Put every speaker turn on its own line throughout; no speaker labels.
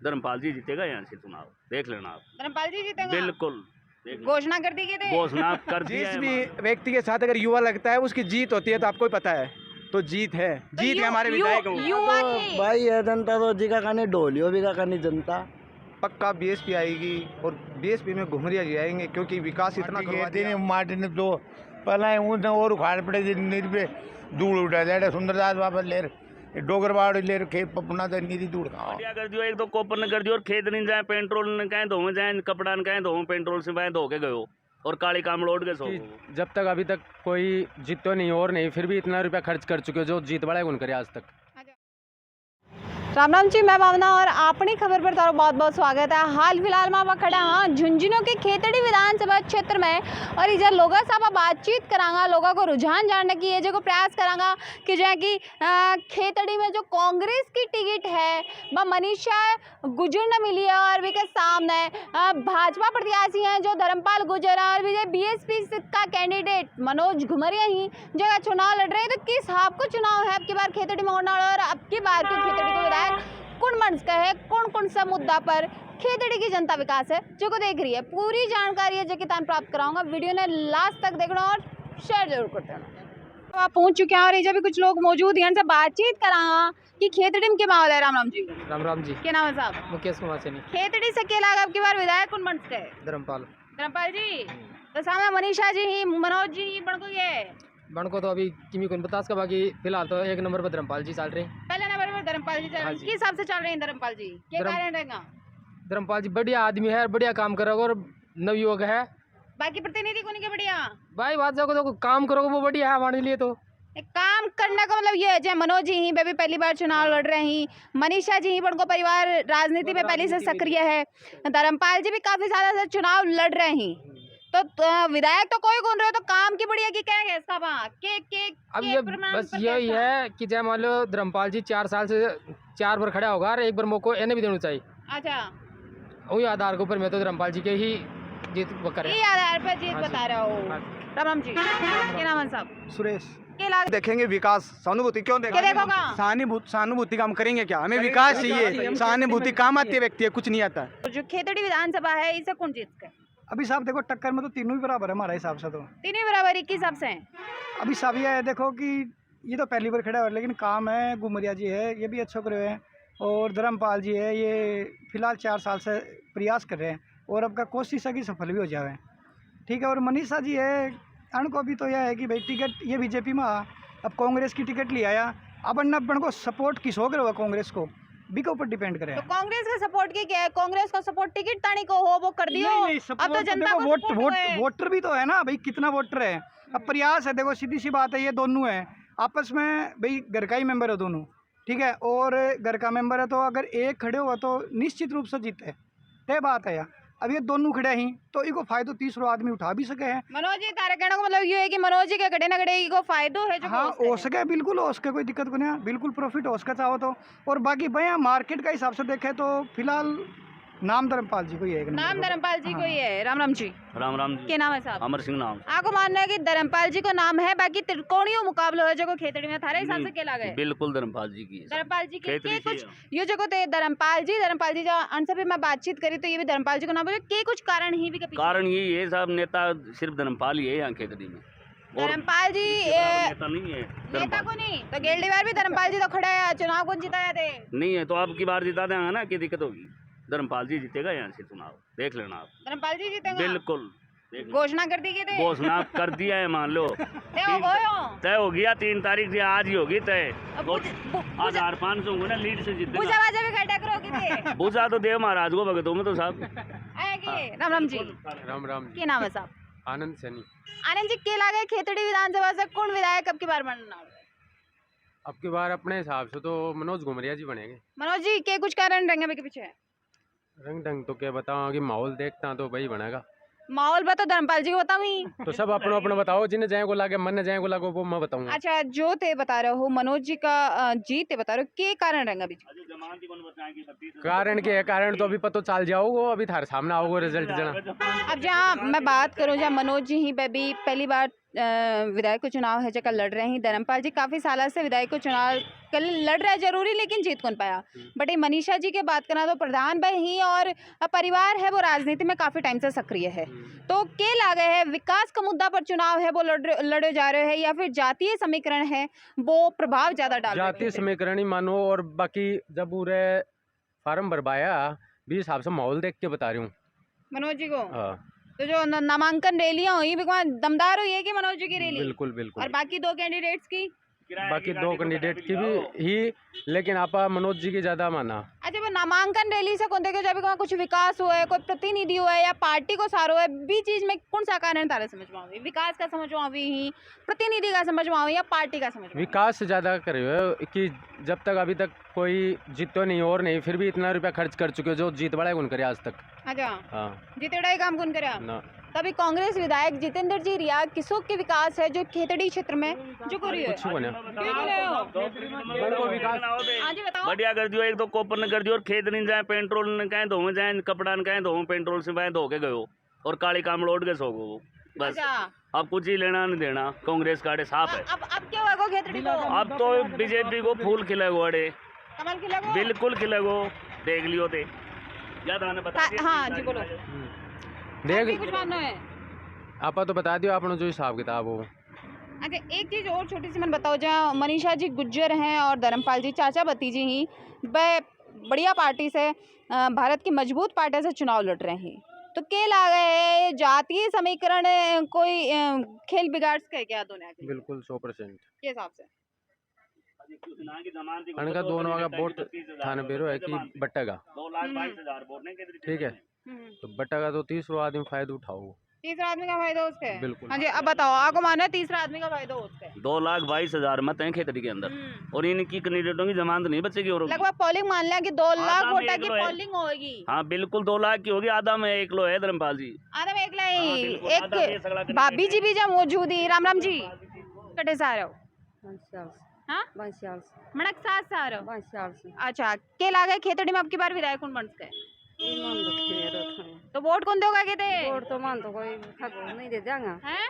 धर्मपाल जी जीतेगा यहाँ से चुनाव, देख लेना आप।
धर्मपाल जी जीतेगा?
बिल्कुल
घोषणा कर दी गई थी।
घोषणा कर दी
जिस
है।
भी व्यक्ति के साथ अगर युवा लगता है उसकी जीत होती है, तो आपको ही पता है, तो जीत है, जीत है हमारे विधायक को।
युवा
तो
की
भाई है जनता तो जी का खाने ढोलियो भी का खानी जनता।
पक्का बीएसपी आएगी और बीएसपी में घुमरिया जी आएंगे, क्योंकि विकास इतना करवा दिया।
माटी ने तो पहला ऊँच और उखाड़ पड़े निर्भे धूल उठा जाए सुंदरदास बाबा लेर डोगरबाड़ लेर खेत पपना तो नीरी धूल खाओ
कर दियो, एक तो कोपर न कर दियो और खेत नहीं जाए, पेट्रोल न कहें धोवे जाए, कपड़ा न कहें धोवे, पेट्रोल से वह धो के गयो और काली काम लौट के सो।
जब तक अभी तक कोई जीतो नहीं और नहीं, फिर भी इतना रुपया खर्च कर चुके हो जो जीत बड़ा गुण करे आज तक।
राम राम जी, मैं भावना और अपनी खबर पर तारो बहुत बहुत स्वागत है। हाल फिलहाल में खड़ा हाँ झुंझुनू के खेतड़ी विधानसभा क्षेत्र में और इधर लोगों से बातचीत करांगा, लोगों को रुझान जानने की ये जो प्रयास करांगा कि जो है कि खेतड़ी में जो कांग्रेस की टिकट है वह मनीषा गुजर ने मिली है और भी के सामने भाजपा प्रत्याशी हैं जो धर्मपाल गुजर और भी बीएसपी का कैंडिडेट मनोज घुमरिया ही जगह चुनाव लड़ रहे हैं। तो किस हाफ को चुनाव है अब की बार खेतड़ी में होने वाला और अब की बार की खेतड़ी को कौन मंच का है, कौन कौन सा मुद्दा पर खेतड़ी की जनता विकास है जो को देख रही है, पूरी जानकारी है जो कि तान प्राप्त कराऊंगा। वीडियो ने लास्ट तक देखना और शेयर जरूर करते रहना। तो आप पहुंच चुके हैं और ये भी कुछ लोग मौजूद हैं, इनसे बातचीत करांगा कि खेतड़ी में क्या माहौल है। राम राम जी।
राम राम जी।
क्या नाम है साहब?
मुकेश कुमार सैनी।
खेतड़ी से क्या लगा अब की बार विधायक कौन मंच का है?
धर्मपाल।
धर्मपाल जी तो सामने मनीषा जी ही मनोज जी ही बड़को ये
बणको तो अभी किमी को बता का, बाकी फिलहाल तो एक नंबर पर धर्मपाल जी चल रहे हैं।
पहले नंबर पर धर्मपाल जी चल रहे हैं। किस हिसाब से चल रहे हैं धर्मपाल जी, क्या कारण रहेगा?
धर्मपाल जी बढ़िया आदमी है, बढ़िया काम करोगे और नवयुवक है।
बाकी प्रतिनिधि को नहीं क्या बढ़िया
भाई बात जाओगे तो काम करोगे वो बढ़िया है हमारे लिए। तो
एक काम करने का मतलब ये है, जैसे मनोज जी ही बेबी पहली बार चुनाव लड़ रहे हैं, मनीषा जी ही बड़को परिवार राजनीति में पहले से सक्रिय है, धर्मपाल जी भी काफी ज्यादा से चुनाव लड़ रहे हैं, तो विधायक तो कोई कौन रहे, तो काम की बढ़िया की कहेंगे इसका वहाँ के
अब ये बस यही है कि जय मान लो धर्मपाल जी 4 साल से 4 बार खड़ा होगा और एक बार मौको इन्हें भी देना चाहिए।
अच्छा
वही आधार के ऊपर मैं तो धर्मपाल जी के ही जीत करे।
ये आधार पर जीत बता रहा हूँ। राम राम जी। क्या नाम है साहब?
सुरेश।
क्या
देखेंगे विकास, सहानुभूति क्यों
क्या देखोगा?
सहानुभूति काम करेंगे क्या, हमें विकास चाहिए, सहानुभूति काम आती है, व्यक्ति है कुछ नहीं आता।
जो खेतड़ी विधानसभा है इसे कौन जीत कर?
अभी साहब देखो टक्कर में तो तीनों ही बराबर है हमारे हिसाब से, तो
तीनों बराबर किस हिसाब से हैं?
अभी सब ये है देखो कि ये तो पहली बार खड़ा है, लेकिन काम है, घुमरिया जी है ये भी अच्छा कर रहे हैं और धर्मपाल जी है ये फिलहाल 4 साल से प्रयास कर रहे हैं और अब का कोशिश है कि सफल भी हो जाए, ठीक है। और मनीषा जी है अन को भी तो यह है कि भाई टिकट ये बीजेपी में अब कांग्रेस की टिकट ले आया, अब अपन को सपोर्ट किस हो गया कांग्रेस को भी के ऊपर डिपेंड करे।
तो कांग्रेस का सपोर्ट की क्या है? कांग्रेस का सपोर्ट टिकट तानी को हो वो कर दियो। अब तो जनता को
वोटर भी तो है ना भाई, कितना वोटर है, अब प्रयास है। देखो सीधी सी बात है, ये दोनों है आपस में भाई, घर का ही मेंबर है दोनों, ठीक है, और घर का मेंबर है तो अगर एक खड़े हुआ तो निश्चित रूप से जीते, तय बात है यार। अब ये दोनों खड़े ही तो इनको फायदो तीसरो आदमी उठा भी सके हैं।
मनोज जी तारे कहने का मतलब ये है कि मनोज जी के खड़े ना खड़े को फायदो है जो
हाँ हो सके, बिल्कुल हो सके, कोई दिक्कत को नहीं, बिल्कुल प्रॉफिट हो सके चाहो तो। और बाकी भैया मार्केट का हिसाब से देखे तो फिलहाल नाम धर्मपाल जी को ही है।
नाम धर्मपाल जी को ही है। राम राम जी।
राम राम जी।
क्या नाम है साहब?
अमर सिंह नाम।
आपको मानना है कि धर्मपाल जी को नाम है, बाकी त्रिकोणीय मुकाबला है जो खेतड़ी में थारे हिसाब से क्या लगे?
बिल्कुल धर्मपाल जी की।
धर्मपाल जी के कुछ ये जो थे धर्मपाल जी जो अनसे भी मैं बातचीत करी तो ये भी धर्मपाल जी को नाम बोले के कुछ कारण ही भी
कारण यही है साहब, नेता सिर्फ धर्मपाल ही है यहाँ खेतड़ी में।
धर्मपाल जी
नेता नहीं है,
नेता को नहीं तो गेल्डी बार भी धर्मपाल जी तो खड़ा है, चुनाव कौन जिताया थे?
नहीं है तो अब की बार जिता देंगे ना, क्या दिक्कत होगी? धर्मपाल जी जीतेगा यहाँ से चुनाव, देख लेना आप।
धर्मपाल जी जीतेगा? बिल्कुल। घोषणा कर दी गई थी? घोषणा
कर दिया है, मान लो तय हो गया 3 तारीख से, आज ही होगी तय। आज 500 होंगे ना लीड से जीतेगा। पूजा तो देव महाराज को भगतों में तो साहब।
राम राम जी।
राम राम।
क्या नाम है साहब?
आनंद सैनी।
आनंद जी क्या लगे खेतड़ी विधानसभा से कौन विधायक अब की बार बनना?
अब की बार अपने हिसाब से तो मनोज घुमरिया जी बनेंगे।
मनोज जी के कुछ कारण रहेंगे के पीछे?
रंग ढंग तो क्या बताऊँ कि माहौल देखता तो वही बनेगा।
माहौल बता धर्मपाल जी को बताऊँ
तो सब अपना अपना बताओ, जिन्हें जाए को लागे, मन जाए को लागो वो मैं बताऊंगा।
अच्छा जो ते बता रहे हो मनोज जी का जीत बता रहे हो, के कारण रहेंगा बीच?
कारण के कारण तो अभी पता चल जाओगे, अभी थारे सामने आओगे रिजल्ट जना।
अब जहाँ मैं बात करूँ, जहाँ मनोज जी ही बेबी पहली बार विधायक को चुनाव है जगह लड़ रहे हैं धर्मपाल जी काफ़ी साल से विधायक को चुनाव कल लड़ रहा है जरूरी लेकिन जीत कौन पाया बट ये मनीषा जी की बात करना तो प्रधान भाई ही और परिवार है वो राजनीति में काफ़ी टाइम से सक्रिय है तो के लागे है विकास का मुद्दा पर चुनाव है वो लड़े जा रहे हैं या फिर जातीय समीकरण है वो प्रभाव ज़्यादा डाल रहे हैं?
जातीय समीकरण ही मानो और बाकी जब पूरे फार्म भरवाया भी हिसाब से माहौल देख के बता रही हूँ
मनोज जी को
हाँ
तो जो नामांकन रैलियां हुई भगवान दमदार हुई है कि मनोज जी की रैली
बिल्कुल बिल्कुल
और बाकी दो कैंडिडेट्स की
बाकी दो कैंडिडेट की भी ही लेकिन आपा मनोज जी की ज्यादा माना।
अच्छा वो नामांकन रैली से कौन देखो जब कुछ विकास हुआ है कोई प्रतिनिधि हुआ है या पार्टी को सारो है बी चीज में कौन सा कारण तारे समझ पाओ विकास का समझ पाओ ही प्रतिनिधि का समझ पाओ या पार्टी का समझ
विकास ज्यादा करे हुए कि जब तक अभी तक कोई जीतो नहीं और नहीं फिर भी इतना रुपया खर्च कर चुके हो जो जीत बड़ा कौन करे आज तक।
अच्छा
हाँ
जितेड़ा ही काम कौन करे
ना
तभी कांग्रेस विधायक जितेंद्र जी रिया किसों के विकास है जो खेतड़ी क्षेत्र में जो कर रही है
कुछ बने
क्यों कर रहे हो हाँ जी बताओ
बढ़िया कर दियो एक तो कोपर न कर दियो और खेत नहीं जाए पेट्रोल न कहें धो में जाए कपड़ा न कहें धो पेट्रोल से धो के गयो और काली काम लौट के सो गो बस
अच्छा
अब कुछ ही लेना नहीं देना कांग्रेस का साफ है।
अब क्या होगा खेतड़ी को
अब तो बीजेपी को फूल खिलेगो अड़े
कमल खिलाओ
बिल्कुल खिलेगो देख लियो ते ज्यादा ने बता दिया
हाँ जी बोलो
देख
कुछ मानना है
आपा तो बता दियो आपने जो हिसाब किताब हो।
अच्छा एक चीज़ और छोटी सी मैंने बताओ जहाँ मनीषा जी गुज्जर हैं और धर्मपाल जी चाचा भतीजी ही वह बढ़िया पार्टी से भारत की मजबूत पार्टी से चुनाव लड़ रहे हैं तो के ला गए जातीय समीकरण कोई खेल बिगाड़ सके क्या दोनों के
बिल्कुल 100%
के हिसाब से
का दोनों का वोट थाने बेरो है कि बट्टेगा
2,22,000 वोट नहीं
ठीक है तो बट्टेगा तो 30 आदमी फायदा उठाओ
तीसरा आदमी का फायदा उसके
बिल्कुल।
हाँ जी अब बताओ आपको मानो है तीसरा आदमी का फायदा उसके
2,22,000 मत हैं खेतड़ी के अंदर और इनकी कैंडिडेटों की जमानत नहीं बचेगी और
लगभग पोलिंग मान लिया कि 2 लाख
आधा में
वोटर
एक
की
लो है।
पोलिंग होगी
हाँ बिल्कुल 2 लाख की होगी आधा में 1 लो है धर्मपाल जी
आधा में एक लाई
बिल्कुल, आधा में सगला
एक
करके
भाभी जी भी जब मौजूद ही राम राम जी कटे से आ रहे हो हाँ मणक साथ से आ रहे हो अच्छा के लागे खेतड़ी में आपकी बार विधायक कौन बन सके तो वोट कौन दोगा कहते
वोट तो मान तो कोई नहीं दे देंगे
हैं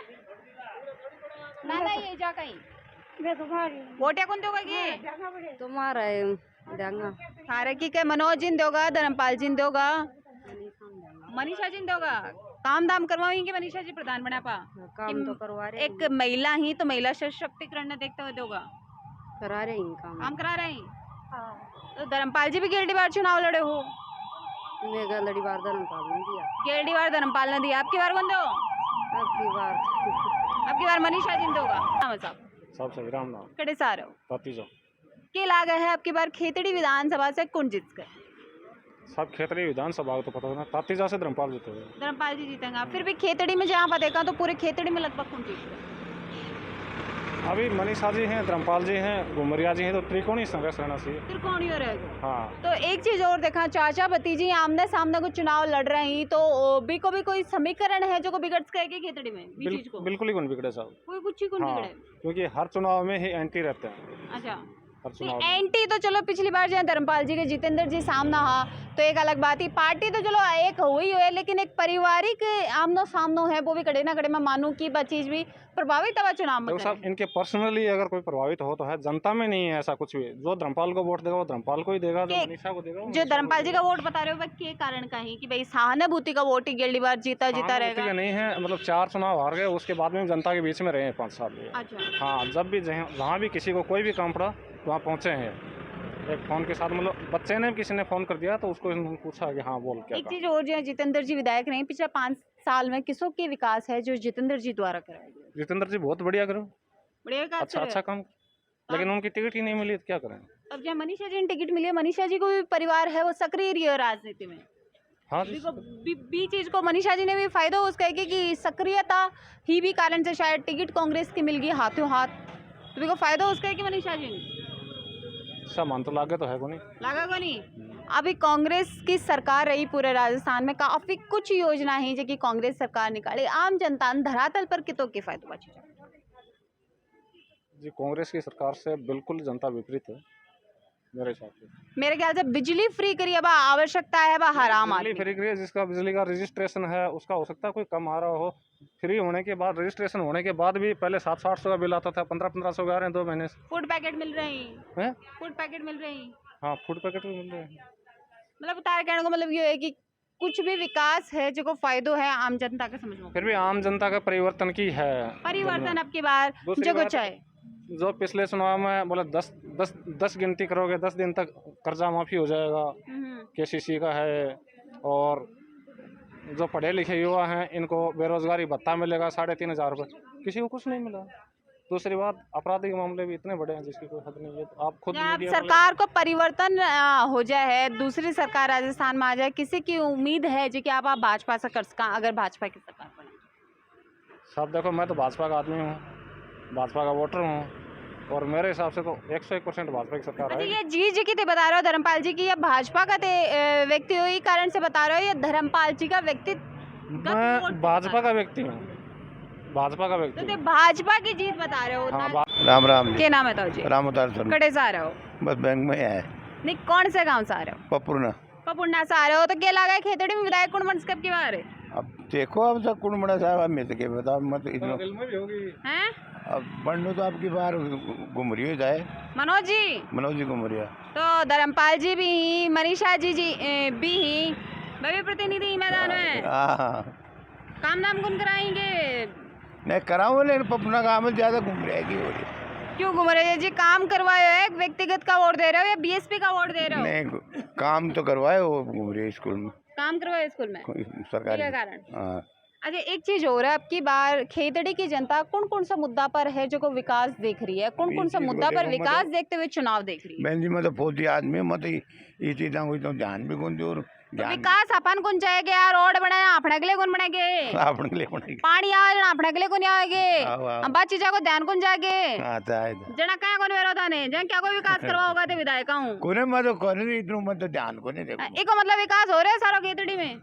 ना ये जा कहीं
मैं तो भारी
वोट या कौन दोगा ये
तुम्हारा देंगे
सारे की के मनोज जिन दोगा धर्मपाल जिन दोगा मनीषा जिन दोगा काम दाम करवाएंगे मनीषा जी प्रधान बना पा
काम तो करवा रहे
एक महिला ही तो महिला सशक्तिकरण ने देखते हुए दोगा
करा रहे हैं
काम करा रहे हैं तो धर्मपाल जी भी गेल्डी बार चुनाव लड़े हो
मैं गलड़ी बार धर्मपाल नहीं दिया
गेल्डी बार धर्मपाल ने दिया आपकी बार कौन दो आपकी बार मनीषा जिन दोगा हाँ साहब
सबसे विराम नाम
कड़े से आ रहे हो
तीजो
के लागे है आपकी बार खेतड़ी विधानसभा से कौन जीत गए
सब क्षेत्रीय विधानसभा को तो पता ना तातीजा से धर्मपाल जीते हुए
धर्मपाल जी जीतेंगे फिर भी खेतड़ी में जहाँ पर देखा तो पूरे खेतड़ी में लगभग कौन जीत गए
अभी मनीषा जी हैं धर्मपाल जी हैं घुमरिया जी हैं तो त्रिकोणीय संघर्ष रहना चाहिए
त्रिकोणीय रहेगा
हाँ
तो एक चीज और देखा चाचा भतीजी आमने सामने कुछ चुनाव लड़ रहे हैं तो भी को भी कोई समीकरण है जो को बिगड़ सके खेतड़ी में भी चीज को
बिल्कुल ही कौन बिगड़े साहब
कोई कुछ ही कौन
हाँ
बिगड़े
क्योंकि हर चुनाव में ही एंटी रहते हैं
अच्छा
हर चुनाव में
एंटी तो चलो पिछली बार जो धर्मपाल जी के जितेंद्र जी सामना हा तो एक अलग बात ही पार्टी तो चलो एक हुई है लेकिन एक पारिवारिक आमनो सामनो है वो भी कड़े ना कड़े मैं मानूं कि वह चीज भी प्रभावित हुआ चुनाव में
देखो साहब इनके पर्सनली अगर कोई प्रभावित हो तो है जनता में नहीं है ऐसा कुछ भी जो धर्मपाल को वोट देगा वो धर्मपाल को ही देगा जो मनीषा को देगा
जो धर्मपाल जी का वोट बता रहे हो वह के कारण का ही कि भाई सहानुभूति का वोट ही गेली बार जीता रहेगा
नहीं है मतलब 4 चुनाव हार गए उसके बाद में जनता के बीच में रहे हैं 5 साल
अच्छा
हाँ जब भी जहाँ भी किसी को कोई भी काम पड़ा वहाँ पहुँचे हैं एक फोन के साथ मतलब बच्चे ने किसी ने फोन कर दिया तो उसको पूछा कि हाँ बोल क्या
एक चीज और जो जितेंद्र जी विधायक रहे पिछले 5 साल में किसों के विकास है जो जितेंद्र जी द्वारा कराया गया
जितेंद्र जी बहुत बढ़िया करो
बढ़िया विकास
अच्छा काम लेकिन उनकी टिकट ही नहीं मिली तो क्या करें
अब जहाँ मनीषा जी ने टिकट मिली है मनीषा जी को भी परिवार है वो सक्रिय रही है राजनीति में
हाँ
बी चीज को मनीषा जी ने भी फायदा हो उसका कि सक्रियता ही भी कारण से शायद टिकट कांग्रेस की मिल गई हाथों हाथ तो को फायदा हो उसका है कि मनीषा जी
सामान तो लागे तो है को नहीं
लगा को नहीं अभी कांग्रेस की सरकार रही पूरे राजस्थान में काफी कुछ योजना है जो कि कांग्रेस सरकार निकाली आम जनता धरातल पर कितों के फायदा बचे
जी कांग्रेस की सरकार से बिल्कुल जनता विपरीत है मेरे हिसाब से।
मेरे ख्याल से बिजली फ्री करी अब आवश्यकता है बा हराम
बिजली
आदमी।
फ्री करिए, जिसका बिजली का रजिस्ट्रेशन है उसका हो सकता है कोई कम आ रहा हो। फ्री होने के बाद, रजिस्ट्रेशन होने के बाद भी पहले 700-800 का बिल आता था, 1500-1500 का आ रहे हैं 2 महीने से।
फूड पैकेट मिल रहे हैं,
हैं?
फूड पैकेट मिल रहे हैं।
हाँ, फूड पैकेट भी मिल रहे हैं।
मतलब तारे कहने को मतलब ये है कि कुछ भी विकास है जो को फायदो है आम जनता के समझ में।
फिर भी आम जनता का परिवर्तन की है।
परिवर्तन अब की बार
दूसरी
जो
बात-
कुछ है
जो पिछले चुनाव में बोले 10 गिनती करोगे 10 दिन तक कर्जा माफी हो जाएगा, केसीसी का है। और जो पढ़े लिखे युवा हैं इनको बेरोजगारी भत्ता मिलेगा 3500 रुपये, किसी को कुछ नहीं मिला। दूसरी बात, आपराधिक मामले भी इतने बड़े हैं जिसकी कोई हद नहीं है। तो आप खुद
अब
मीडिया वाले-
सरकार को परिवर्तन हो जाए है, दूसरी सरकार राजस्थान में आ जाए, किसी की उम्मीद है जो कि आप भाजपा से कर सका अगर भाजपा की सरकार बने?
साहब देखो, मैं तो भाजपा का आदमी हूँ, भाजपा का वोटर हूँ, और मेरे हिसाब से तो 101% भाजपा की सरकार
अच्छा,
है।
ये जी की ते बता रहे हो धर्मपाल जी की, या भाजपा का ते व्यक्ति हो, ये कारण से बता रहे हो, या धर्मपाल जी का व्यक्ति?
मैं भाजपा का व्यक्ति हूँ, भाजपा का व्यक्ति
तो ते
हूँ।
भाजपा की जीत बता रहे हो।
हाँ,
राम राम जी।
क्या नाम है जी?
राम अवतार सर,
कड़े से आ रहे हो?
बस बैंक में है।
नहीं, कौन से गांव से आ रहे हो?
पपुरना।
पपुन्ना से आ रहे हो, तो क्या लगा है खेतड़ी में विधायक कौन बन कब के बारे?
अब देखो, अब सब कुण बड़ा साहब, अब मैं तो क्या बताओ, मत इतना
हैं?
अब बनू तो आपकी बार घुमरी हो जाए।
मनोज जी,
मनोज जी घुमरिया
तो धर्मपाल जी भी ही, मनीषा जी भी ही, मैं भी प्रतिनिधि मैदान में
हाँ,
काम नाम कौन कराएंगे?
नहीं कराऊँ, लेकिन पपुना काम में ज़्यादा घूम रहेगी हो रही।
क्यों घूम रहे जी? काम करवाए हो, एक व्यक्तिगत का वोट दे रहे हो या बीएसपी का वोट दे रहे हो?
नहीं, काम तो करवाए, वो घूम रही है स्कूल में,
काम करवाए स्कूल में,
सरकारी।
क्या कारण?
हाँ,
अच्छा, एक चीज हो रहा है, अब की बार खेतड़ी की जनता कौन कौन सा मुद्दा पर है जो को विकास देख रही है, कौन कौन सा
इसी को
मुद्दा पर
देखो,
विकास
मतलब-
देखते हुए चुनाव देख रही है?
बहन जी मैं तो फौजी आदमी, मत ये चीज़ें हुई तो ध्यान भी कौन दूर
तो
ध्यान
विकास अपन कौन चाहेगा यार? रोड बनाया अपने के लिए कौन बनाएंगे?
अपने के लिए बनाएगी।
पानी आवे अपने के लिए कौन आएगे?
आओ, आओ।
हम बात चीजा को ध्यान कौन जागे?
आता है
जना क्या कौन विरोधा ने जन क्या कोई विकास करवा होगा ते विधायक हूं।
कोने मैं तो कोने इतना मत तो ध्यान को नहीं देखो,
एको मतलब विकास हो रहा है सारा खेतड़ी में?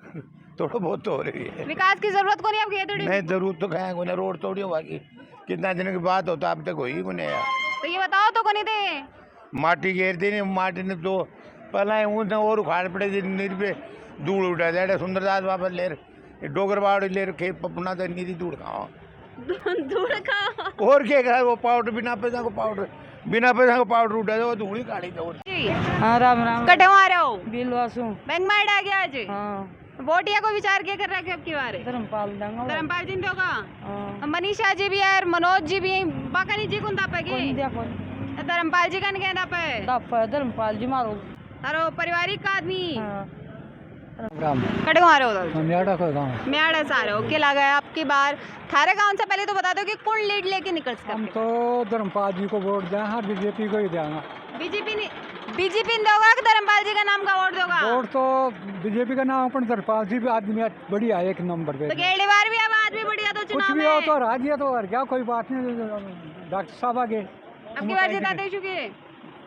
थोड़ा बहुत तो हो रही है।
विकास की जरूरत को नहीं अब खेतड़ी में?
नहीं, जरूरत तो कहें कोने, रोड तोड़ी होगा कि कितना दिन की बात होता, अब तक हुई कोने यार।
तो ये बताओ तो कोनी दे
माटी घेर दी, माटी ने तो पहला ऊँच और उखाड़ पड़े पे धूल उठा जाए, सुंदरदास बाबा ले डोगरबाड़ ले खेत पपुना तो नीरी धूल खाओ
धूल का।
और क्या करा, वो पाउडर बिना पैसा को पाउडर उठा जाओ, धूल ही काढ़ी दो।
हाँ, राम राम।
कटे आ रहे हो?
बिलवासु।
बैंक में आ गया आज?
हाँ,
वोट या को विचार क्या कर रहा है अब की बार?
धर्मपाल देंगे।
धर्मपाल जी ने होगा,
हाँ,
मनीषा जी भी है, मनोज जी भी है, बाकानी जी कौन दापेगी?
कौन दिया कौन?
धर्मपाल जी का नहीं कहना पे
दापा धर्मपाल जी मारो।
तारो पारिवारिक का आदमी
हाँ,
राम
कटे आ रहे हो? उधर
म्याड़ा का गाँव।
म्याड़ा से आ रहे हो, क्या लगा है आपकी बार थारे गांव से? पहले तो बता दो कि कौन लीड लेके निकल
हम
सकते?
तो धर्मपाल जी को वोट दें, हाँ बीजेपी को ही देंगे।
बीजेपी ने दोगा कि धर्मपाल जी का नाम का वोट दोगा?
वोट तो बीजेपी का नाम, पर धर्मपाल जी भी आदमी बढ़िया है, एक नंबर पे।
तो गेली बार भी अब आदमी बढ़िया तो
कुछ
चुनाव
भी हो
में
तो राजी है तो और क्या, कोई बात नहीं। डॉक्टर साहब आगे
अब की बार जिताते चुके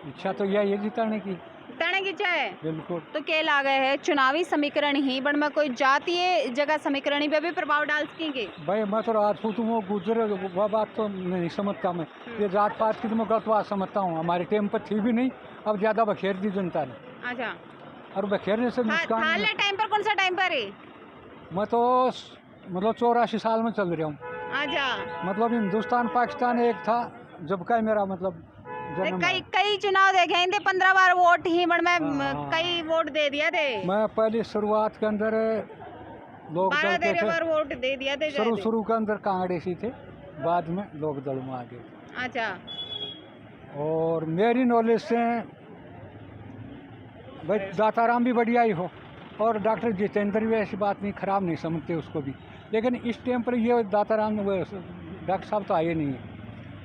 इच्छा तो यही है जिताने की,
ताने की इच्छा है।
बिल्कुल।
तो क्या ला गए है चुनावी समीकरण ही बन में कोई जातीय जगह समीकरण पे भी प्रभाव डाल सकेंगे?
भाई मैं तो राजपूत हूँ, वो गुजरे वह बात तो नहीं समझता मैं, ये जात पात की तो मैं गलत बात समझता हूँ। हमारे टाइम पर थी भी नहीं, अब ज़्यादा बखेर दी जनता ने,
अच्छा,
और बखेरने से नुकसान
हाल
है।
टाइम पर कौन सा टाइम पर है?
मैं तो मतलब 84 साल में चल रहा हूँ।
अच्छा,
मतलब हिंदुस्तान पाकिस्तान एक था जब का मेरा मतलब जन्म
कई
है।
कई चुनाव देखे हैं, 15 बार वोट ही बन में
हाँ।
कई वोट दे दिया थे।
मैं पहले शुरुआत के अंदर लोग
12
दल के
13 बार
थे,
वोट दे दिया थे
शुरू
जैसे।
शुरू के अंदर कांग्रेसी थे, बाद में लोग दल में आ गए।
अच्छा,
और मेरी नॉलेज से भाई दाताराम भी बढ़िया ही हो, और डॉक्टर जितेंद्र भी ऐसी बात नहीं, खराब नहीं समझते उसको भी, लेकिन इस टाइम पर ये दाताराम डॉक्टर साहब तो आए नहीं है,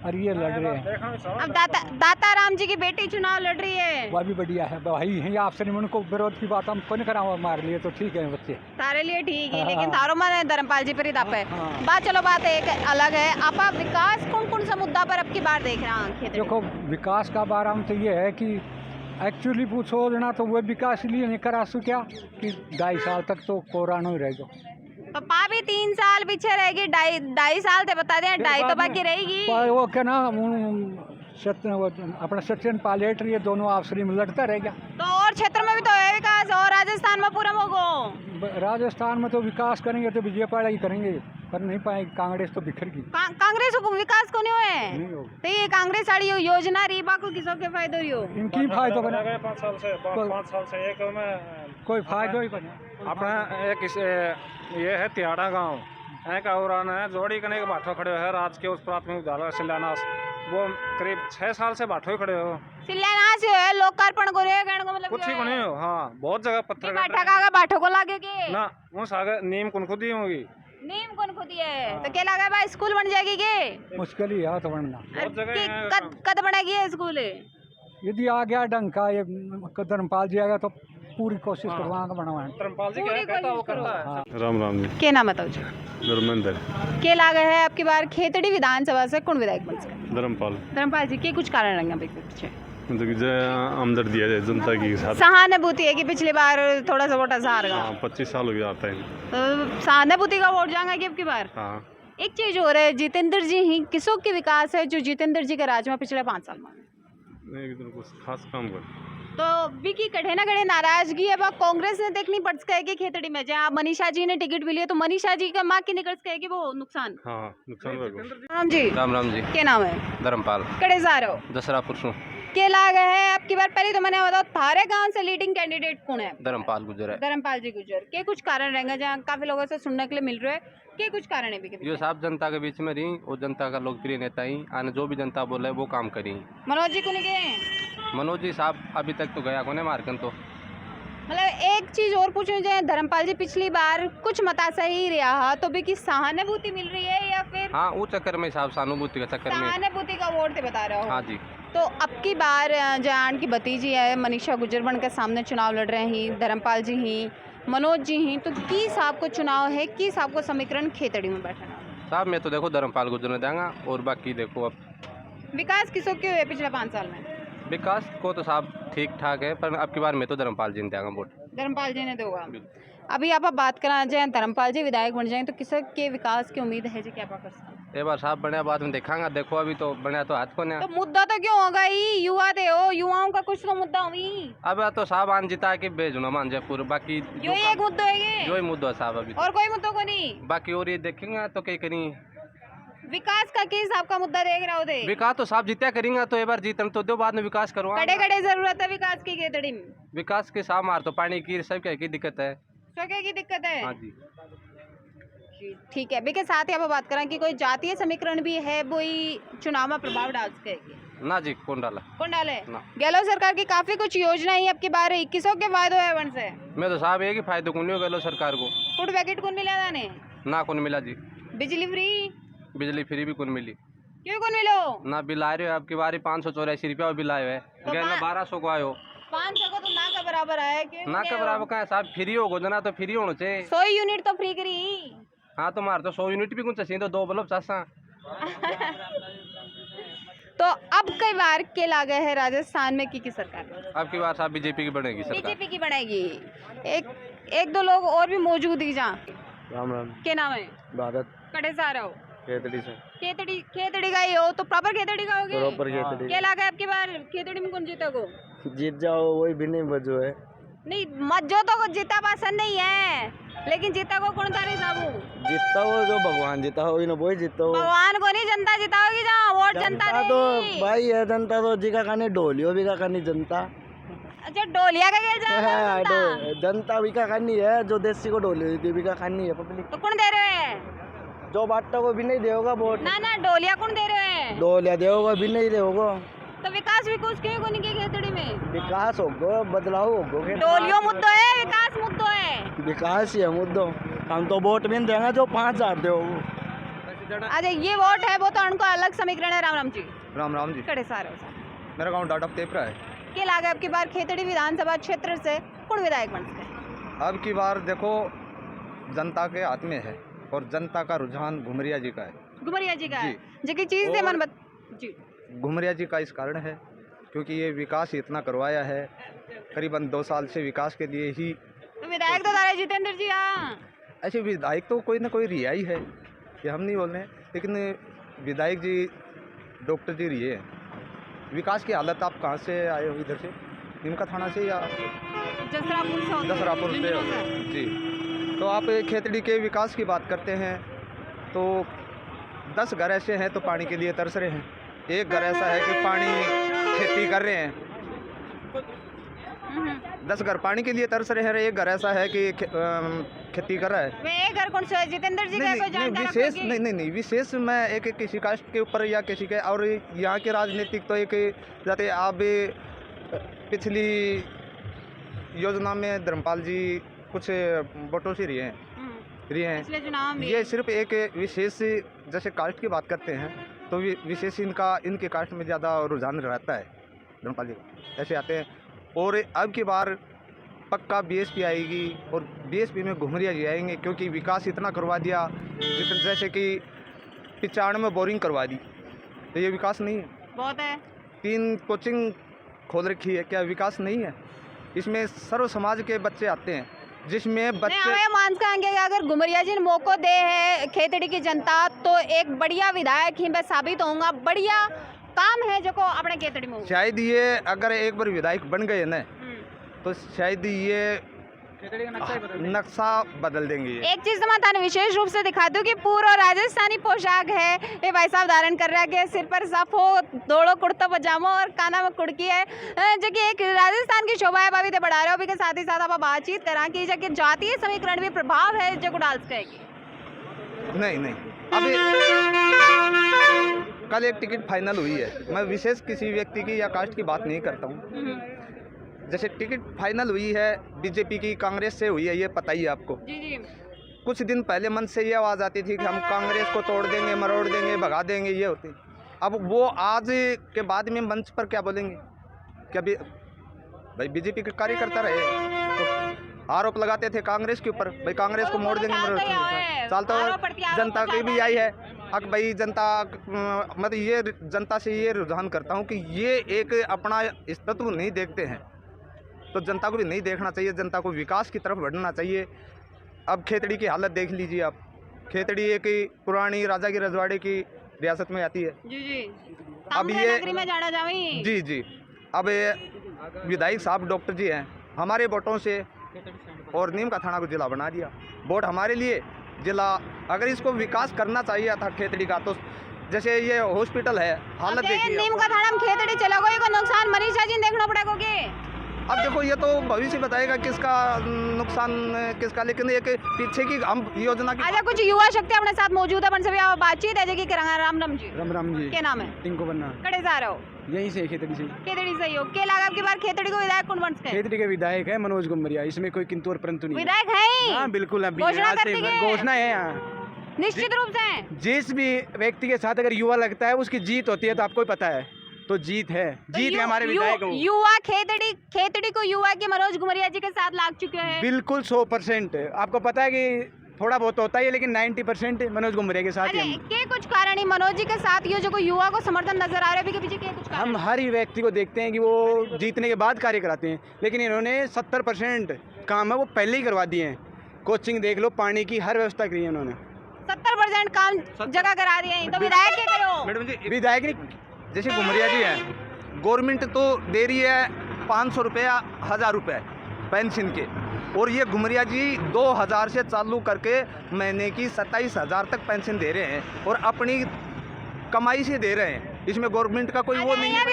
और ये लड़ रहे हैं।
अब दाता राम जी की बेटी चुनाव लड़ रही है।
वह भी बढ़िया है, भाई है आपसे नहीं, उनको विरोध की बात हम को नहीं कराओ, हमारे लिए तो ठीक है बच्चे।
तारे लिए ठीक है,
हाँ,
लेकिन
हाँ।
थारो मन धर्मपाल जी पर ही दाप है।
हाँ।
बात चलो, बात एक अलग है। आप विकास कौन कौन सा मुद्दा पर अब की बार देख रहे हैं खेतड़ी?
देखो विकास का बारे में तो ये है कि एक्चुअली पूछो ना तो वो विकास इसलिए नहीं करा सो क्या कि 2.5 साल तक तो कोरोना ही रहेगा।
पप्पा भी 3 साल पीछे रहेगी, 2.5 साल तो बता दें, 2.5 तो बाकी रहेगी।
पर वो क्या ना अपना सचिन पायलट ये दोनों आपसी में लड़ता रहेगा।
तो और क्षेत्र में भी तो है विकास, और राजस्थान में पूरा होगा।
राजस्थान में तो विकास करेंगे तो बीजेपी पार्टी करेंगे, पर नहीं पाएगी कांग्रेस तो बिखर गई।
कांग्रेस को विकास को नहीं हुए
नहीं होगा।
तो ये कांग्रेस वाली योजना रीबा को किसों के फायदे हो?
इनकी फायदा बना
5 साल से 5 साल से एक में
कोई फायदा ही बना।
अपना एक ये है तिहाड़ा गांव एक औरान है जोड़ी कने के बाठो खड़े है राज के उस प्राथमिक विद्यालय शिलान्यास वो करीब 6 साल से बाठो ही खड़े हो।
शिलान्यास ही है, लोकार्पण को रे कहने को मतलब
कुछ ही को नहीं हो। हाँ बहुत जगह पत्थर
बाठा का बाठो को लागे के
ना वो सागे नीम कुन खुद ही होगी।
नीम कौन खुदी है तो क्या लगा भाई स्कूल बन जाएगी के?
मुश्किल ही है तो बनना।
कद बनेगी ये स्कूल?
यदि आ गया ढंग का ये धर्मपाल जी आ गया तो पूरी कोशिश करवाएंगे बनवाएं।
धर्मपाल जी क्या कहता वो करता है।
राम राम जी।
क्या नाम बताओ जी?
धर्मेंद्र।
के लागे है आपकी बार खेतड़ी विधानसभा से कौन विधायक बन सके?
धर्मपाल
जी के कुछ कारण रहेंगे अभी पीछे?
मतलब कि आमदर दिया जाए जनता के साथ।
सहानुभूति है कि पिछली बार थोड़ा सा वोट हार गया।
25 साल हो गया आता है
तो सहानुभूति का वोट जाएगा कि अब की बार?
हाँ।
एक चीज हो रहा है, जितेंद्र जी ही किसों के विकास है जो जितेंद्र जी के राज में पिछले 5 साल में
कुछ खास काम कर
तो विकी कड़े ना कड़े नाराजगी है कांग्रेस ने देखनी पड़ सकेगी खेतड़ी में जहाँ मनीषा जी ने टिकट मिली है तो मनीषा जी का माँ की निकल सकेगी वो नुकसान।
हाँ नुकसान
राम जी।
राम जी।
क्या नाम है?
धर्मपाल।
कड़े जा रहे हो?
दसरा पुरुषों
के लाग है आपकी बार? पहले तो मैंने बताओ थारे गांव से लीडिंग कैंडिडेट कौन है?
धर्मपाल गुजर है।
धर्मपाल जी गुजर के कुछ कारण रहेंगे जहाँ काफी लोगों से सुनने के लिए मिल रहे हैं के कुछ कारण है भी?
जो साहब जनता के बीच में रही और जनता का लोकप्रिय नेता ही आने जो भी जनता बोले वो काम करी।
मनोज जी को नहीं गए?
मनोज जी साहब अभी तक तो गया कोने मारकन तो
मतलब एक चीज और पूछूं जाए, धर्मपाल जी पिछली बार कुछ मता सही रहा तो भी की सहानुभूति मिल रही है या फिर?
हाँ वो चक्कर में साहब सहानुभूति के चक्कर में
सहानुभूति का वोट बता रहे हो?
हाँ जी।
तो अब की बार जान की भतीजी है मनीषा गुजर बन के सामने चुनाव लड़ रहे हैं, धर्मपाल जी ही मनोज जी ही, तो की साहब को चुनाव है, की साहब को समीकरण खेतड़ी में बैठना
साहब? मैं तो देखो धर्मपाल गुजर ने देंगा और बाकी देखो अब
विकास किसों के हुए पिछले 5 साल में?
विकास को तो साहब ठीक ठाक है पर अब की बार मैं तो धर्मपाल जी ने देंगा वोट।
धर्मपाल जी ने दोगा। अभी आप बात करा जाए धर्मपाल जी विधायक बन जाए तो किस के विकास की उम्मीद है जी? क्या कर सकते?
एक बार साहब बढ़िया बात में देखांगा। देखो अभी तो बढ़िया तो हाथ को नहीं।
तो मुद्दा तो क्यों होगा ही? युवा दे हो, युवाओं का कुछ तो मुद्दा हुई।
अब तो साहब आन जिता के भेजना मान जाए पूरा बाकी
जो एक मुद्दा है ये?
जो ही मुद्दा है साहब अभी
और कोई मुद्दा को नहीं?
बाकी और ये देखेंगे तो क्या करेंगे।
विकास का किस आपका मुद्दा देख रहा हो?
विकास तो साहब जीत्या करेंगे तो एक बार जीतन तो दो बाद में विकास करवा।
कड़े कड़े जरूरत है विकास की खेतड़ी में।
विकास के साथ मार तो पानी की सब क्या की दिक्कत है?
क्या की दिक्कत है?
हाँ जी।
ठीक है, के साथ ही आप बात करें कि कोई जातीय समीकरण भी है वो ही चुनाव में प्रभाव डाल सकेगी?
ना जी कौन डाला?
कौन डाले? गहलोत सरकार की काफी कुछ योजनाएं अब की बार 21 के फायदे है वन से।
मैं तो साहब एक ही फायदे को नहीं गहलोत सरकार को।
फूड पैकेट कौन मिला था?
ना कौन मिला जी।
बिजली फ्री?
बिजली फ्री भी कौन मिली?
क्यों कौन मिलो?
ना बिल आ रहे हो अब की बार 584 रुपया बिल आयो है।
तो
1200 को आयो।
500 को तो ना का बराबर है। क्यों
ना का बराबर का है साहब? फ्री हो जना तो फ्री होना चाहिए।
100 यूनिट तो फ्री करी।
हाँ तो मार तो 100 यूनिट भी कुछ चाहिए तो 2 बल्ब चासा।
तो अब कई बार के लागे है राजस्थान में की सरकार?
अब की बार साहब बीजेपी की बनेगी सरकार।
बीजेपी की बनेगी। एक दो लोग और भी मौजूद ही जहाँ।
राम राम।
क्या नाम है?
भारत।
कड़े से आ रहे हो?
खेतड़ी से।
खेतड़ी का ही हो तो प्रॉपर खेतड़ी का होगे?
प्रॉपर खेतड़ी।
क्या लागे आपकी बार खेतड़ी में कौन जीता को?
जीत जाओ वही भी नहीं बजो है।
नहीं मज्जो तो जीता पसंद नहीं है लेकिन जीता को कौन तारे साबू?
जीतता हो जो भगवान जीता हो ना वही जीता हो।
भगवान को नहीं जनता जिता होगी जहाँ वोट जनता
तो भाई है जनता तो जी का खाने ढोलियो भी का खानी जनता।
अच्छा डोलिया का क्या?
जनता भी का खानी है जो देसी को ढोलियो भी का खानी है पब्लिक।
तो कौन दे रहे हैं?
जो बाटा को भी नहीं देगा वोट।
ना डोलिया कौन दे रहे हैं?
डोलिया देगा भी नहीं देगा।
तो विकास क्यों को नहीं के खेतड़ी में?
विकास होगा बदलाव होगा।
डोलियो मुद्दो है विकास मुद्दो है?
विकास ही है मुद्दो। हम तो वोट भी देंगे जो 5000 दे।
अच्छा ये वोट है वो तो उनको अलग समीकरण है। राम राम जी।
राम राम जी।
कड़े सारे
मेरा गांव डाटा तेपरा है।
क्या लागे आपकी बार खेतड़ी विधानसभा क्षेत्र से कौन विधायक बन सके?
अब की बार देखो जनता के हाथ में है और जनता का रुझान घुमरिया जी का है।
घुमरिया जी का है जी की चीज से मन जी।
घुमरिया जी का इस कारण है क्योंकि ये विकास इतना करवाया है करीबन 2 साल से विकास के लिए ही।
तो विधायक तो दादा जितेंद्र जी। हाँ
ऐसे विधायक तो कोई ना कोई रिया ही है कि हम नहीं बोल रहे हैं लेकिन विधायक जी डॉक्टर जी रही है विकास की हालत आप कहाँ से आए हो, इधर से नीमका थाना से या दसरापुर से? जी। तो आप खेतड़ी के विकास की बात करते हैं तो 10 घर ऐसे हैं तो पानी के लिए तरस रहे हैं। एक घर ऐसा है कि पानी खेती कर रहे हैं, 10 घर पानी के लिए तरस रहे हैं। एक घर ऐसा है कि खेती कर रहा है।
घर कौन सा है? जितेंद्र जी का कोई जानकार
विशेष नहीं विशेष मैं एक किसी कास्ट के ऊपर या किसी के, और यहाँ के राजनीतिक तो एक जाते आप पिछली योजना में धर्मपाल जी कुछ वोटों से रहे हैं। ये सिर्फ एक विशेष जैसे कास्ट की बात करते हैं तो विशेष इनके कास्ट में ज़्यादा रुझान रहता है। धर्मपाल जी ऐसे आते हैं और अब की बार पक्का बीएसपी आएगी और बीएसपी में घुमरिया जी आएंगे, क्योंकि विकास इतना करवा दिया जैसे कि 95 बोरिंग करवा दी, तो ये विकास नहीं है।
बहुत है।
3 कोचिंग खोल रखी है, क्या विकास नहीं है? इसमें सर्व समाज के बच्चे आते हैं जिसमें बच्चे
मानस कहेंगे अगर घुमरिया जी ने मौको दे है खेतड़ी की जनता तो एक बढ़िया विधायक ही मैं साबित होऊंगा। बढ़िया काम है जो को अपने खेतड़ी में।
शायद ये अगर एक बार विधायक बन गए ना तो शायद ये नक्शा बदल देंगे।
एक चीज तो मैं थाने विशेष रूप से दिखा दूं कि पूरा राजस्थानी पोशाक है ये भाई साहब धारण कर रहा है कि सिर पर सफ हो, दोड़ो कुर्ता पजामा और काना में कुड़की है, जो कि एक राजस्थान की शोभा है भाभी ते बढ़ा रहे हो। के साथ ही साथ आप बातचीत करा कि जो कि जातीय समीकरण भी प्रभाव है जो को डाल सकेगी।
नहीं अभी कल एक टिकट फाइनल हुई है। मैं विशेष किसी व्यक्ति की या कास्ट की बात नहीं करता हूँ। जैसे टिकट फाइनल हुई है बीजेपी की कांग्रेस से हुई है, ये पता ही है आपको।
जी।
कुछ दिन पहले मन से ये आवाज़ आती थी कि हम कांग्रेस को तोड़ देंगे, मरोड़ देंगे, भगा देंगे, ये होती। अब वो आज के बाद में मंच पर क्या बोलेंगे? क्या भाई बीजेपी के कार्यकर्ता रहे तो आरोप लगाते थे कांग्रेस के ऊपर, भाई कांग्रेस को मोड़ देंगे, मरोड़ देंगे। चालता जनता की भी आई है अब भाई जनता, मतलब ये जनता से ये रुझान करता हूँ कि ये एक अपना तत्व नहीं देखते हैं तो जनता को भी नहीं देखना चाहिए। जनता को विकास की तरफ बढ़ना चाहिए। अब खेतड़ी की हालत देख लीजिए आप। खेतड़ी एक पुरानी राजा की रजवाड़े की रियासत में आती है।
जी।
अब ये जी अब विधायक साहब डॉक्टर जी हैं, हमारे वोटों से और नीमका थाना को जिला बना दिया। वोट हमारे लिए जिला, अगर इसको विकास करना चाहिए था खेतड़ी का तो जैसे ये हॉस्पिटल है, हालत देखिए।
नीमका थाना में खेतड़ी चला गई को नुकसान मनीषा जी देखना पड़ेगा।
अब देखो ये तो भविष्य बताएगा किसका नुकसान किसका, लेकिन एक पीछे की हम योजना की।
अच्छा कुछ युवा शक्ति अपने साथ मौजूद है, से भी आप बातचीत है जी करेंगे। राम जी।
राम जी।
क्या नाम है?
टिंको बन्ना।
कड़े जा रहे हो?
यहीं से खेतड़ी से।
खेतड़ी से ही हो? क्या लगा आपकी बार खेतड़ी को विधायक कौन बन सकते?
खेतड़ी के विधायक है मनोज घुमरिया, इसमें कोई किंतु और परंतु नहीं।
विधायक है?
हाँ बिल्कुल,
घोषणा
है यहाँ
निश्चित रूप से।
जिस भी व्यक्ति के साथ अगर युवा लगता है उसकी जीत होती है, तो आपको पता है तो जीत है। जीत है हमारे विधायक।
युवा खेतड़ी को युवा के मनोज घुमरिया जी के साथ लाग चुके हैं।
बिल्कुल 100%। आपको पता है कि थोड़ा बहुत होता है लेकिन 90% मनोज घुमरिया के साथ ही।
के कुछ कारण ही मनोज जी के साथ ये जो कोई युवा को समर्थन नजर आ रहा है, पीछे के कुछ
हम हर ही व्यक्ति को देखते हैं कि वो जीतने के बाद कार्य कराते हैं, लेकिन इन्होंने 70% काम है वो पहले ही करवा दिए हैं। कोचिंग देख लो, पानी की हर व्यवस्था करी है इन्होंने।
70% काम जगह करा दिए हैं, तो विधायक क्या करो?
मैडम जी
विधायक ने
जैसे घुमरिया जी है, गवर्नमेंट तो दे रही है 500 रुपया 1000 रुपये पेंशन के, और ये घुमरिया जी 2000 से चालू करके महीने की 27,000 तक पेंशन दे रहे हैं और अपनी कमाई से दे रहे हैं। इसमें गवर्नमेंट का कोई वो नहीं है।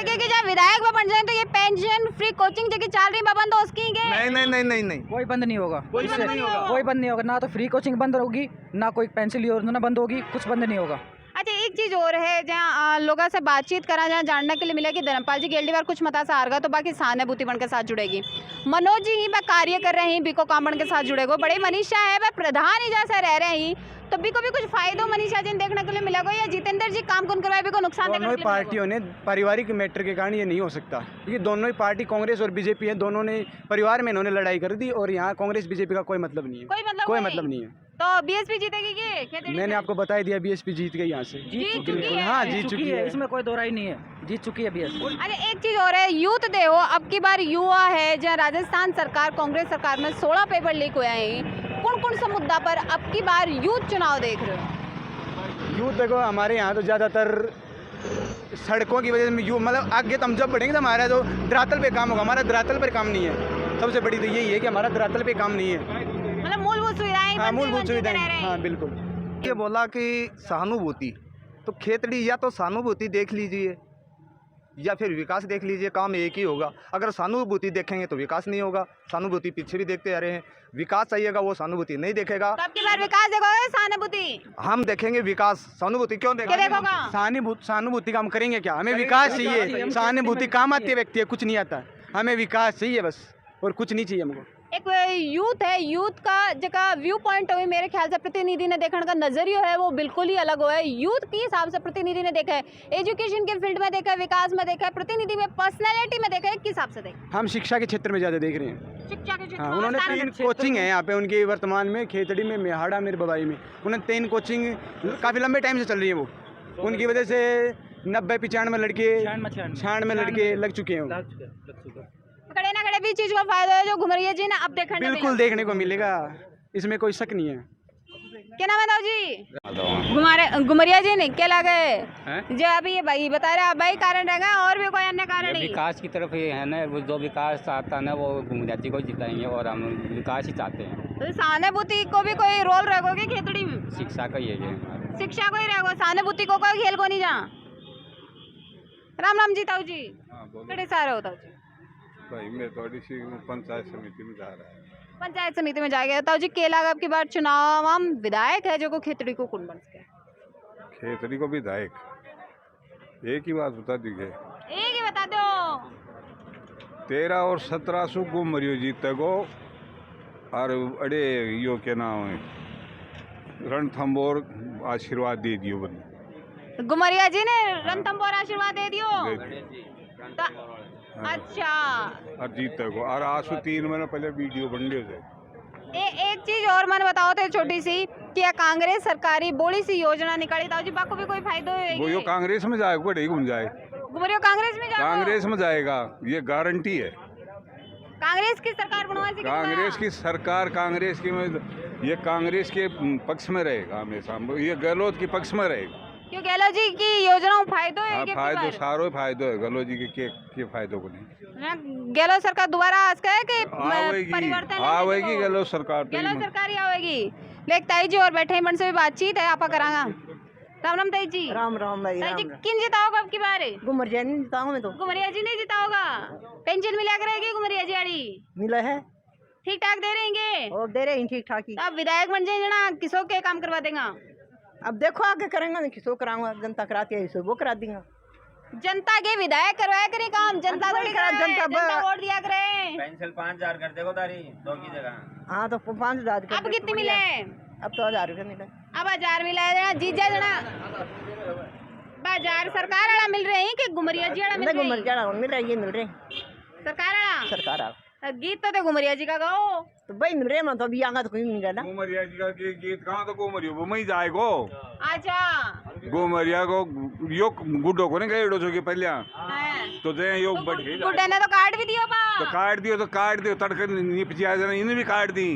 कि जब विधायक में बन जाए तो ये पेंशन फ्री कोचिंग जो चल रही बंद हो उसकी
नहीं
कोई बंद नहीं होगा।
कोई
बंद नहीं होगा। ना तो फ्री कोचिंग बंद होगी, ना कोई पेंशन योजना बंद होगी, कुछ बंद नहीं होगा।
अच्छा एक चीज़ और है, जहाँ लोगों से बातचीत करा, जहाँ जानने के लिए मिला कि धर्मपाल जी गेल्डी बार कुछ मता से हार गया तो बाकी सहानुभूति बन के साथ जुड़ेगी। मनोज जी ही वह कार्य कर रहे हैं, बीको कामण के साथ जुड़ेगो। बड़े मनीषा है वह प्रधान ही जैसे रह रहे हैं, तो बीको भी कुछ फायदों मनीषा जी देखने के लिए मिलेगा, या जितेंद्र जी काम कौन करवाए को नुकसान?
दोनों ही पार्टियों ने पारिवारिक मैटर के कारण ये नहीं हो सकता, क्योंकि दोनों ही पार्टी कांग्रेस और बीजेपी है, दोनों ने परिवार में इन्होंने लड़ाई कर दी और यहाँ कांग्रेस बीजेपी का कोई मतलब नहीं है। कोई मतलब नहीं है।
तो बीएसपी जीतेगी कि?
मैंने आपको बता ही दिया, बीएसपी जीत गई यहाँ से।
जीत चुकी है?
हाँ जीत चुकी है,
इसमें कोई दो राय नहीं है, जीत चुकी है बीएसपी।
अच्छा एक चीज और है, यूथ डे हो, अब की बार युवा है, जहाँ राजस्थान सरकार कांग्रेस सरकार में 16 पेपर लीक हुए हैं, कौन सा मुद्दा पर अब की बार यूथ चुनाव देख रहे हो?
यूथ देखो हमारे यहाँ तो ज़्यादातर सड़कों की वजह से यू मतलब आगे तो हम जब बढ़ेंगे तो हमारा जो धरातल पे काम होगा, हमारा धरातल पर काम नहीं है। सबसे बड़ी तो यही है कि हमारा धरातल पे काम नहीं है।
मतलब मूलभूत सुविधाएं
हाँ,
वंचित
मूलभूत
वंचित रह
सुविधाएं,
रहे हैं।
हाँ बिल्कुल।
ये बोला कि सहानुभूति, तो खेतड़ी या तो सहानुभूति देख लीजिए या फिर विकास देख लीजिए, काम एक ही होगा। अगर सहानुभूति देखेंगे तो विकास नहीं होगा, सहानुभूति पीछे भी देखते आ रहे हैं। विकास चाहिएगा, वो सहानुभूति नहीं देखेगा।
तो अब की बार विकास देखोगे सहानुभूति?
हम देखेंगे विकास, सहानुभूति क्यों
क्या
देखेंगे?
देखोगा?
सहानुभूति का हम करेंगे क्या? हमें विकास चाहिए। सहानुभूति काम आती है व्यक्ति है, कुछ नहीं आता। हमें विकास चाहिए बस, और कुछ नहीं चाहिए हमको।
एक यूथ है, यूथ का जगह व्यू पॉइंट हुई मेरे ख्याल से प्रतिनिधि ने देखने का नजरिया है वो बिल्कुल ही अलग हुआ है। यूथ के हिसाब से प्रतिनिधि ने देखा है, एजुकेशन के फील्ड में देखा है, विकास में देखा है, प्रतिनिधि में पर्सनैलिटी में देखा है, किस हिसाब से देखा?
हम शिक्षा के क्षेत्र में ज़्यादा देख रहे हैं।
शिक्षा के क्षेत्र
हाँ,
में
उन्होंने
और
3 कोचिंग है यहाँ पे उनकी वर्तमान में, खेतड़ी में, मेहाड़ा, मेरे बबाई में। उन्होंने 3 कोचिंग काफ़ी लंबे टाइम से चल रही है वो। उनकी वजह से 90-95 लड़के 96 लड़के लग चुके हैं।
खड़े ना खड़े भी चीज का फायदा है जो घुमरिया जी ने अब देखने
बिल्कुल देखने को मिलेगा, इसमें कोई शक नहीं है।
क्या नाम है दाऊ जी? घुमरिया जी ने क्या लगे जो अभी ये भाई बता रहे भाई कारण रहेगा और भी कोई अन्य कारण ही?
विकास की तरफ ये है ना, वो जो विकास चाहता है ना वो घुमरिया जी को जिताएंगे और हम विकास ही चाहते हैं।
तो सहानुभूति को भी कोई रोल रहेगा खेतड़ी में?
शिक्षा का ये है,
शिक्षा को ही रहेगा, सहानुभूति को कोई खेल को नहीं जा। राम राम जी ताऊ जी, कड़े सारे हो ताऊ जी?
भाई मैं थोड़ी सी पंचायत समिति में जा रहा है।
पंचायत समिति में जाएगा ताऊ जी। केला अब की बार चुनाव हम विधायक है जो को खेतड़ी को कौन बन सके?
खेतड़ी को विधायक, एक ही बात बता दीजिए,
एक ही बता दो।
13 और 17 सौ घुमरियो जीते गो, और अड़े यो के नाम है रणथंबोर आशीर्वाद दे दियो बंद।
घुमरिया जी ने रणथंबोर आशीर्वाद दे दियो। अच्छा,
और जीते गो, और आसू 3 महीने पहले वीडियो बन लियो।
एक चीज और मन बताओ तो छोटी सी कि कांग्रेस सरकारी बोली सी योजना निकाली ताऊ जी, बाको भी कोई फायदा
वो यो कांग्रेस में जाएगा, बड़े घूम जाए
घुमरिया कांग्रेस में जाएगा?
कांग्रेस में जाएगा, ये गारंटी है।
कांग्रेस की सरकार बनवाएगी?
कांग्रेस की सरकार, कांग्रेस की ये कांग्रेस के पक्ष में रहेगा हमेशा, ये गहलोत के पक्ष में रहेगा।
क्यों गहलोत जी की योजनाओं फायदो है?
हाँ, फायदो सारो फायदो है, गहलोत जी के फायदो को नहीं।
गहलोत सरकार दोबारा आज का है कि परिवर्तन
आवेगी? गहलोत सरकार,
गहलोत सरकार ही आवेगी। लेक ताई जी और बैठे मन से भी बातचीत है आपा करांगा। राम राम ताई जी।
राम राम भाई।
ताई जी किन जिताओगा अब की बार?
घुमरिया नहीं जिताऊंगा मैं तो।
घुमरिया जी नहीं जिताओगा? पेंशन मिला करेगी घुमरिया जी आड़ी?
मिला है,
ठीक ठाक दे रहेंगे
और दे रहे हैं ठीक ठाक ही।
अब विधायक बन जाए ना, किसों के काम करवा देगा?
अब देखो आगे करेंगे, किसको कराऊंगा, जनता कराती है इसको वो करा देंगे।
जनता के विधायक करवाया करे काम, जनता थोड़ी करा, जनता वोट दिया करे।
पेंशन 5000 कर देगो तारी 2 की जगह।
हाँ तो 5000।
अब कितनी मिले?
अब तो 1000 रुपये मिले।
अब 1000 मिला है जीजा जना, बाजार सरकार वाला मिल रहे हैं कि घुमरिया जी वाला मिल रहे हैं?
घुमरिया मिल रहा है, ये मिल रहे
सरकार वाला।
सरकार आ
गीत तो घुमरिया जी का गाओ
तो भाई मिल रहे, तो अभी आगा तो कोई मिल रहा।
घुमरिया जी का गीत कहाँ तो घुमरियो वो में जाएगो।
अच्छा,
घुमरिया को यो गुड्डो को नहीं गए के पहले तो जे यो बढ़े
गुड्डे ने तो काट भी दियो बा।
तो काट दियो तड़के निप जाए जना, इन्हें भी काट दी।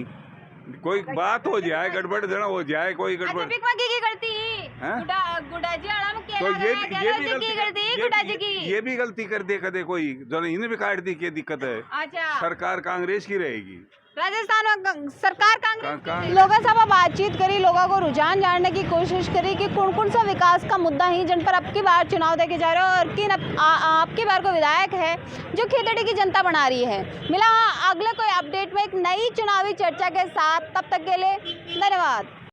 कोई बात हो जाए, गड़बड़ जना हो जाए, कोई गड़बड़।
अच्छा, बिकमा की करती गुड्डा जी आड़ा में
तो ये भी गलती कर दे कदे कोई, जो इन्हें भी काट दी, क्या दिक्कत है?
अच्छा,
सरकार कांग्रेस की रहेगी,
राजस्थान में सरकार कांग्रेस। लोगों से बातचीत करी, लोगों को रुझान जानने की कोशिश करी कि कौन कौन सा विकास का मुद्दा ही जिन पर अब की बार चुनाव देखे जा रहे हो और किन अब की बार को विधायक है जो खेतड़ी की जनता बना रही है। मिला अगले कोई अपडेट में एक नई चुनावी चर्चा के साथ, तब तक के लिए धन्यवाद।